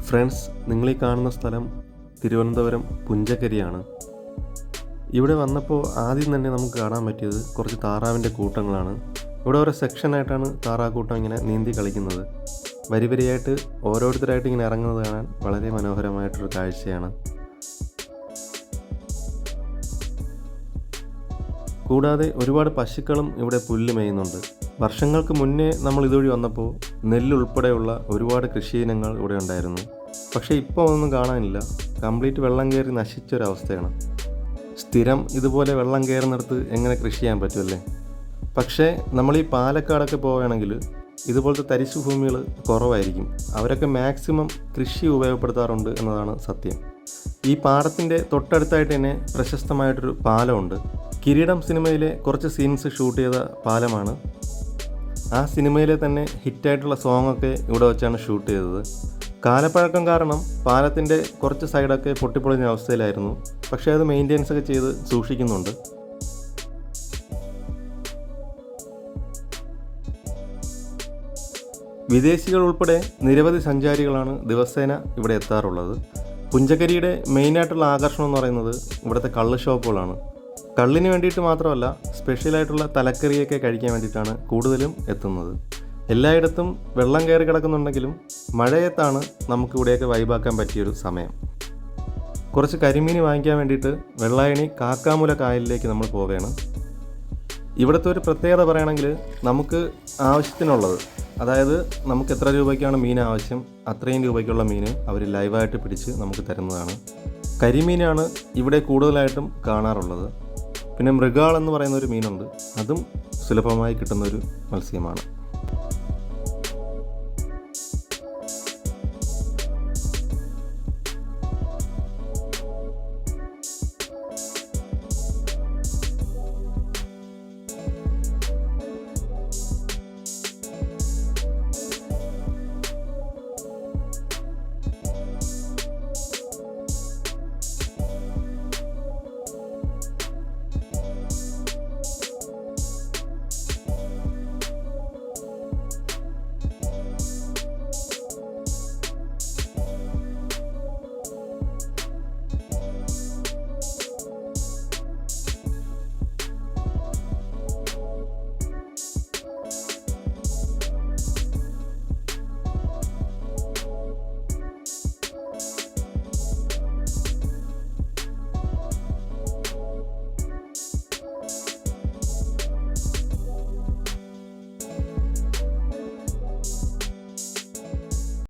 Friends, നിങ്ങളീ കാണുന്ന സ്ഥലം തിരുവനന്തപുരം പുഞ്ചക്കരിയാണ്. ഇവിടെ വന്നപ്പോൾ ആദ്യം തന്നെ നമുക്ക് കാണാൻ പറ്റിയത് കുറച്ച് താറാവിൻ്റെ കൂട്ടങ്ങളാണ്. ഇവിടെ ഓരോ സെക്ഷനായിട്ടാണ് താറാക്കൂട്ടം ഇങ്ങനെ നീന്തി കളിക്കുന്നത്. വരിവരിയായിട്ട് ഓരോരുത്തരായിട്ട് ഇങ്ങനെ ഇറങ്ങുന്നത് കാണാൻ വളരെ മനോഹരമായിട്ടൊരു കാഴ്ചയാണ്. കൂടാതെ ഒരുപാട് പശുക്കളും ഇവിടെ പുല്ല് മേയുന്നുണ്ട്. വർഷങ്ങൾക്ക് മുന്നേ നമ്മൾ ഇതുവഴി വന്നപ്പോൾ നെല്ലുൾപ്പെടെയുള്ള ഒരുപാട് കൃഷിയിനങ്ങൾ ഇവിടെ ഉണ്ടായിരുന്നു. പക്ഷേ ഇപ്പോൾ ഒന്നും കാണാനില്ല. കംപ്ലീറ്റ് വെള്ളം കയറി നശിച്ചൊരവസ്ഥയാണ്. സ്ഥിരം ഇതുപോലെ വെള്ളം കയറുന്നിടത്ത് എങ്ങനെ കൃഷി ചെയ്യാൻ പറ്റുമല്ലേ? പക്ഷേ നമ്മൾ ഈ പാലക്കാടൊക്കെ പോവുകയാണെങ്കിൽ ഇതുപോലത്തെ തരിശു ഭൂമികൾ കുറവായിരിക്കും. അവരൊക്കെ മാക്സിമം കൃഷി ഉപയോഗപ്പെടുത്താറുണ്ട് എന്നതാണ് സത്യം. ഈ പാടത്തിൻ്റെ തൊട്ടടുത്തായിട്ട് തന്നെ പ്രശസ്തമായിട്ടൊരു പാലമുണ്ട്. കിരീടം സിനിമയിലെ കുറച്ച് സീൻസ് ഷൂട്ട് ചെയ്ത പാലമാണ്. ആ സിനിമയിലെ തന്നെ ഹിറ്റായിട്ടുള്ള സോങ്ങൊക്കെ ഇവിടെ വെച്ചാണ് ഷൂട്ട് ചെയ്തത്. കാലപ്പഴക്കം കാരണം പാലത്തിൻ്റെ കുറച്ച് സൈഡൊക്കെ പൊട്ടിപ്പൊളിഞ്ഞ അവസ്ഥയിലായിരുന്നു. പക്ഷേ അത് മെയിൻ്റെനൻസ് ഒക്കെ ചെയ്ത് സൂക്ഷിക്കുന്നുണ്ട്. വിദേശികൾ ഉൾപ്പെടെ നിരവധി സഞ്ചാരികളാണ് ദിവസേന ഇവിടെ എത്താറുള്ളത്. പുഞ്ചക്കരിയുടെ മെയിനായിട്ടുള്ള ആകർഷണം എന്ന് പറയുന്നത് ഇവിടുത്തെ കള്ള് ഷോപ്പുകളാണ്. കള്ളിന് വേണ്ടിയിട്ട് മാത്രമല്ല, സ്പെഷ്യലായിട്ടുള്ള തലക്കറിയൊക്കെ കഴിക്കാൻ വേണ്ടിയിട്ടാണ് കൂടുതലും എത്തുന്നത്. എല്ലായിടത്തും വെള്ളം കയറി കിടക്കുന്നുണ്ടെങ്കിലും മഴയത്താണ് നമുക്കിവിടെയൊക്കെ വൈബാക്കാൻ പറ്റിയൊരു സമയം. കുറച്ച് കരിമീൻ വാങ്ങിക്കാൻ വേണ്ടിയിട്ട് വെള്ളായണി കാക്കാമൂല കായലിലേക്ക് നമ്മൾ പോവുകയാണ്. ഇവിടുത്തെ ഒരു പ്രത്യേകത പറയുകയാണെങ്കിൽ നമുക്ക് ആവശ്യത്തിനുള്ളത്, അതായത് നമുക്ക് എത്ര രൂപയ്ക്കാണ് മീൻ ആവശ്യം അത്രയും രൂപയ്ക്കുള്ള മീൻ അവർ ലൈവായിട്ട് പിടിച്ച് നമുക്ക് തരുന്നതാണ്. കരിമീനാണ് ഇവിടെ കൂടുതലായിട്ടും കാണാറുള്ളത്. പിന്നെ മൃഗാൾ എന്ന് പറയുന്ന ഒരു മീനുണ്ട്. അതും സുലഭമായി കിട്ടുന്നൊരു മത്സ്യമാണ്.